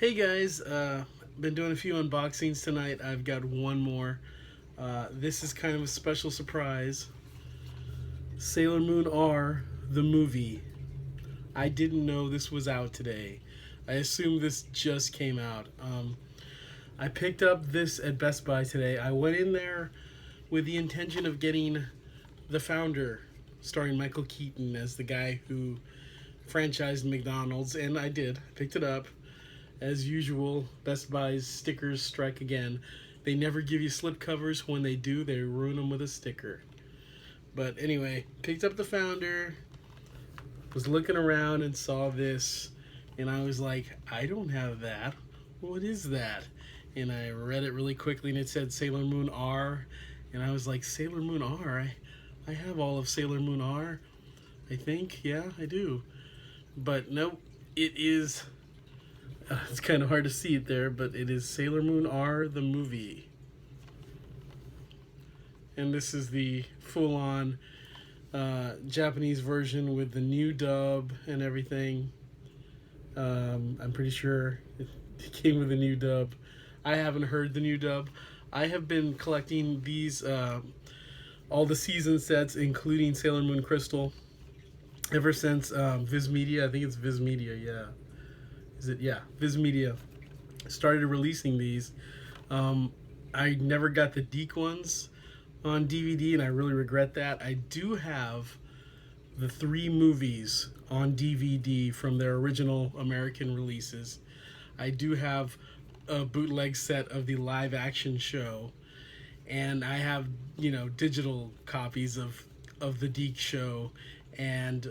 Hey guys, been doing a few unboxings tonight. I've got one more. This is kind of a special surprise. Sailor Moon R, the movie. I didn't know this was out today. I assume this just came out. I picked up this at Best Buy today. I went in there with the intention of getting The Founder, starring Michael Keaton as the guy who franchised McDonald's, and I did. Picked it up. As usual, Best Buy's stickers strike again. They never give you slipcovers. When they do, they ruin them with a sticker. But anyway, picked up The Founder, was looking around and saw this, and I was like, I don't have that. What is that? And I read it really quickly, and it said Sailor Moon R. And I was like, Sailor Moon R? I have all of Sailor Moon R, I think. Yeah, I do. But nope, it is... it's kind of hard to see it there, but it is Sailor Moon R, the movie. And this is the full-on Japanese version with the new dub and everything. I'm pretty sure it came with a new dub. I haven't heard the new dub. I have been collecting these, all the season sets, including Sailor Moon Crystal, ever since Viz Media. I think it's Viz Media, yeah. Viz Media started releasing these. I never got the Deke ones on DVD, and I really regret that. I do have the 3 movies on DVD from their original American releases. I do have a bootleg set of the live action show, and I have, digital copies of the Deke show and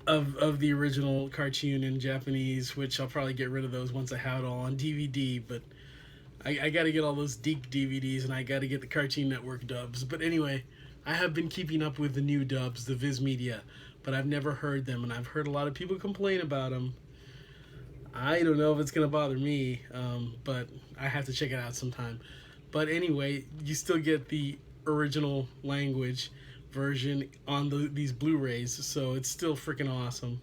of the original cartoon in Japanese, which I'll probably get rid of those once I have it all on DVD, but I got to get all those Deke DVDs, and I got to get the Cartoon Network dubs. But anyway, I have been keeping up with the new dubs, the Viz Media, but I've never heard them, and I've heard a lot of people complain about them. I don't know if it's going to bother me, but I have to check it out sometime. But anyway, you still get the original language version on these Blu-rays, so it's still freaking awesome.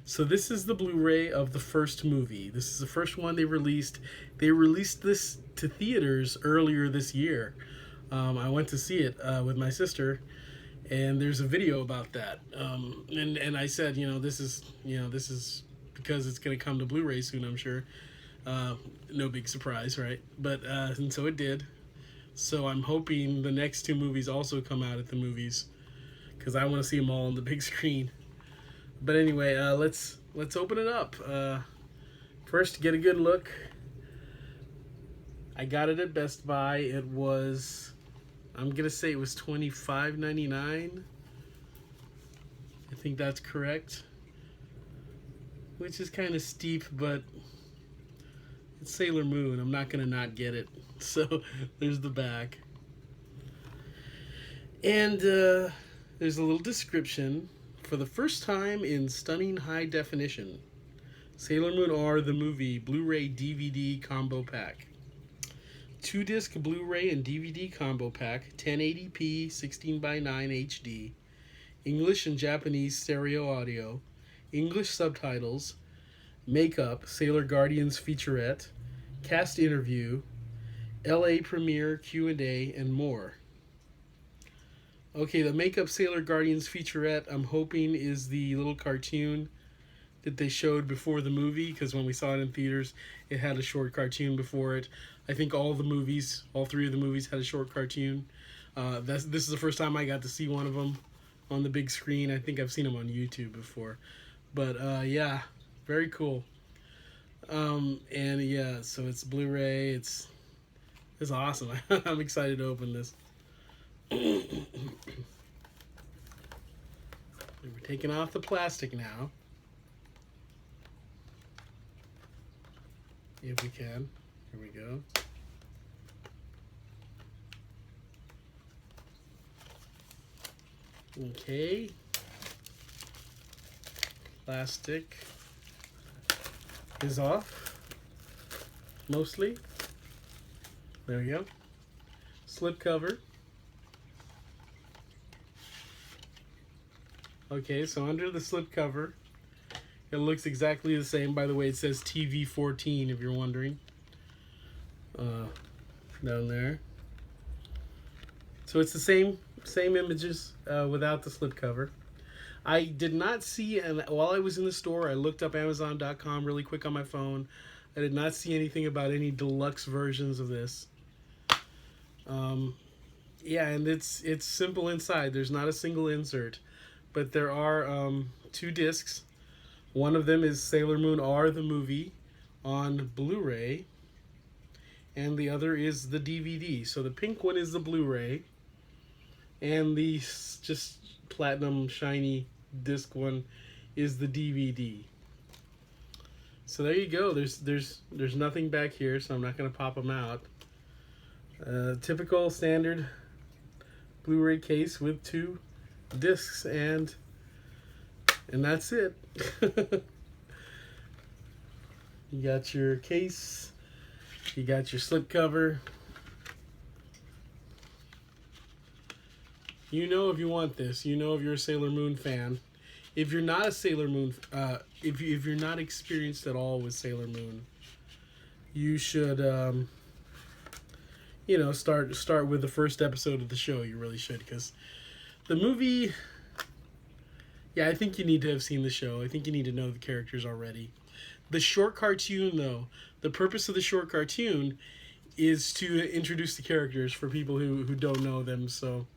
So this is the Blu-ray of the first movie. This is the first one they released. They released this to theaters earlier this year. I went to see it with my sister, and there's a video about that. And I said, this is because it's gonna come to Blu-ray soon, I'm sure. No big surprise, right? But and so it did. So I'm hoping the next 2 movies also come out at the movies, because I want to see them all on the big screen. But anyway, let's open it up. First, get a good look. I got it at Best Buy. It was, I'm gonna say it was $25.99. I think that's correct. Which is kind of steep, but it's Sailor Moon. I'm not gonna not get it. So there's the back, and there's a little description. For the first time in stunning high definition, Sailor Moon R, the movie, Blu-ray DVD combo pack. 2-disc Blu-ray and DVD combo pack, 1080p 16:9 HD, English and Japanese stereo audio, English subtitles, makeup, Sailor Guardians featurette, cast interview, LA premiere, Q&A, and more. Okay, the Makeup Sailor Guardians featurette, I'm hoping, is the little cartoon that they showed before the movie, because when we saw it in theaters, it had a short cartoon before it. I think all 3 of the movies had a short cartoon. This is the first time I got to see one of them on the big screen. I think I've seen them on YouTube before. But yeah, very cool. And yeah, so it's Blu-ray. It's awesome. I'm excited to open this. We're taking off the plastic now, if we can. Here we go. Okay. Plastic is off, mostly. There we go. Slip cover. Okay, so under the slip cover, It looks exactly the same. By the way, it says TV14 if you're wondering. Down there. So it's the same images without the slipcover. I did not see, and while I was in the store, I looked up Amazon.com really quick on my phone. I did not see anything about any deluxe versions of this. Yeah, and it's simple inside. There's not a single insert, but there are 2 discs. One of them is Sailor Moon R the movie on Blu-ray, and the other is the DVD. So the pink one is the Blu-ray, and the just platinum shiny disc one is the DVD. So there you go. There's nothing back here, so I'm not going to pop them out. Typical standard Blu-ray case with 2 discs, and that's it. You got your case, you got your slipcover. You know if you want this. You know if you're a Sailor Moon fan. If you're not a Sailor Moon, if you're not experienced at all with Sailor Moon, you should, you know, start with the first episode of the show. You really should, because the movie. Yeah, I think you need to have seen the show. I think you need to know the characters already. The short cartoon, though, the purpose of the short cartoon is to introduce the characters for people who don't know them. So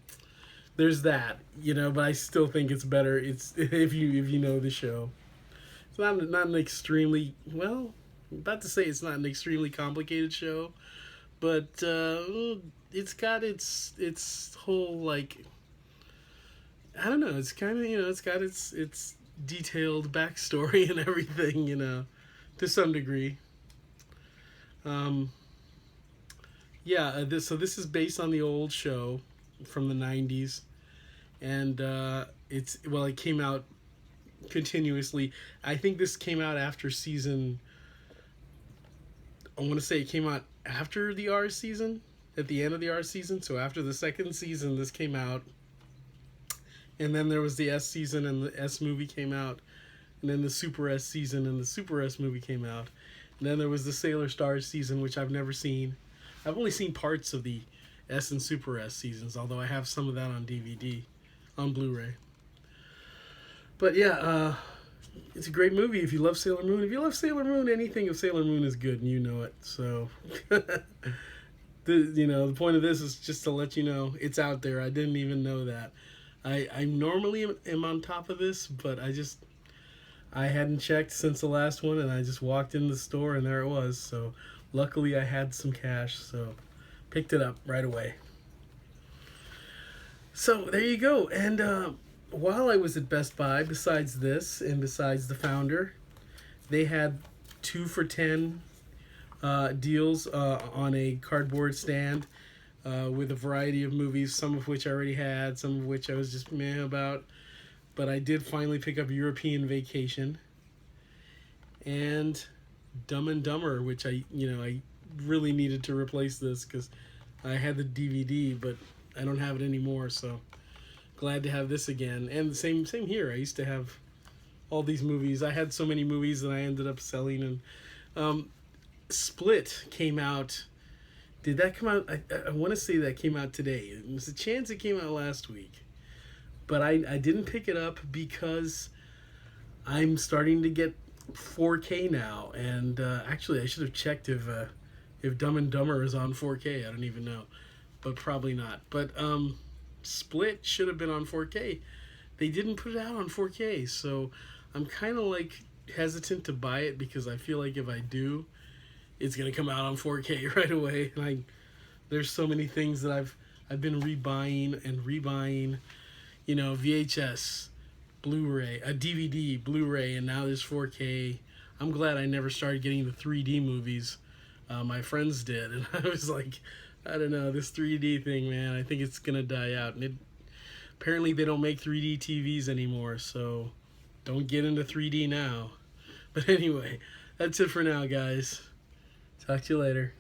there's that, you know. But I still think it's better. It's if you know the show. It's not an extremely, well, I'm about to say it's not an extremely complicated show, but it's got its whole, like, I don't know. It's kind of, you know, it's got its detailed backstory and everything, you know, to some degree. Yeah. So this is based on the old show from the 90s, and it came out continuously. I think this came out after season. I want to say it came out after the R season, at the end of the R season. So after the second season, this came out. And then there was the S season, and the S movie came out. And then the Super S season, and the Super S movie came out. And then there was the Sailor Stars season, which I've never seen. I've only seen parts of the S and Super S seasons, although I have some of that on DVD, on Blu-ray. But yeah, it's a great movie if you love Sailor Moon. If you love Sailor Moon, anything of Sailor Moon is good, and you know it. So, the point of this is just to let you know it's out there. I didn't even know that. I normally am on top of this, but I hadn't checked since the last one, and I just walked in the store, and there it was. So luckily I had some cash, so picked it up right away. So there you go. And while I was at Best Buy, besides this and besides the Founder, they had 2 for $10 deals on a cardboard stand. With a variety of movies, some of which I already had, some of which I was just meh about. But I did finally pick up European Vacation and Dumb and Dumber, which I really needed to replace this because I had the DVD, but I don't have it anymore. So glad to have this again. And the same here. I used to have all these movies. I had so many movies that I ended up selling. And Split came out. Did that come out? I want to say that came out today. There's a chance it came out last week. But I didn't pick it up because I'm starting to get 4K now. And actually, I should have checked if Dumb and Dumber is on 4K. I don't even know. But probably not. But Split should have been on 4K. They didn't put it out on 4K. So I'm kind of like hesitant to buy it because I feel like if I do, it's gonna come out on 4K right away. And there's so many things that I've been rebuying, you know, VHS, Blu-ray, a DVD, Blu-ray, and now there's 4K. I'm glad I never started getting the 3D movies. My friends did, and I was like, I don't know, this 3D thing, man, I think it's gonna die out. And apparently they don't make 3D TVs anymore, so don't get into 3D now. But anyway, that's it for now, guys. Talk to you later.